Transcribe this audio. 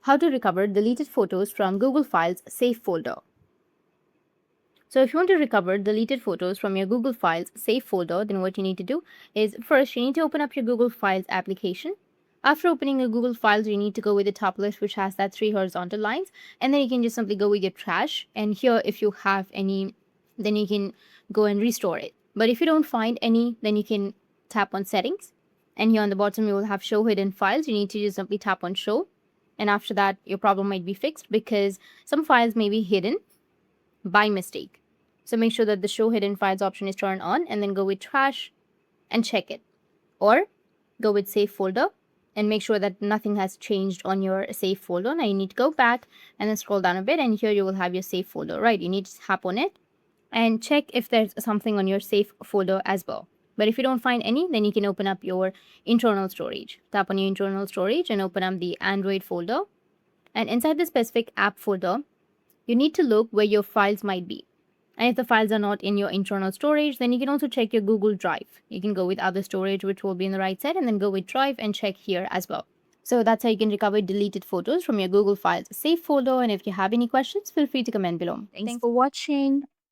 how to recover deleted photos from Google Files Save folder. So if you want to recover deleted photos from your Google Files Save folder, then what you need to do is first you need to open up your Google Files application. After opening your Google Files, you need to go with the top list, which has that 3 horizontal lines, and then you can just simply go with your trash. And here, if you have any, then you can go and restore it. But if you don't find any, then you can tap on settings, and here on the bottom you will have show hidden files. You need to just simply tap on show, and after that your problem might be fixed because some files may be hidden by mistake. So make sure that the show hidden files option is turned on, and then go with trash and check it, or go with save folder and make sure that nothing has changed on your save folder. Now you need to go back and then scroll down a bit, and here you will have your save folder, right? You need to tap on it and check if there's something on your save folder as well. But if you don't find any, then you can open up your internal storage. Tap on your internal storage and open up the Android folder. And inside the specific app folder, you need to look where your files might be. And if the files are not in your internal storage, then you can also check your Google Drive. You can go with other storage, which will be in the right side, and then go with Drive and check here as well. So that's how you can recover deleted photos from your Google Files Save folder. And if you have any questions, feel free to comment below. Thanks for watching.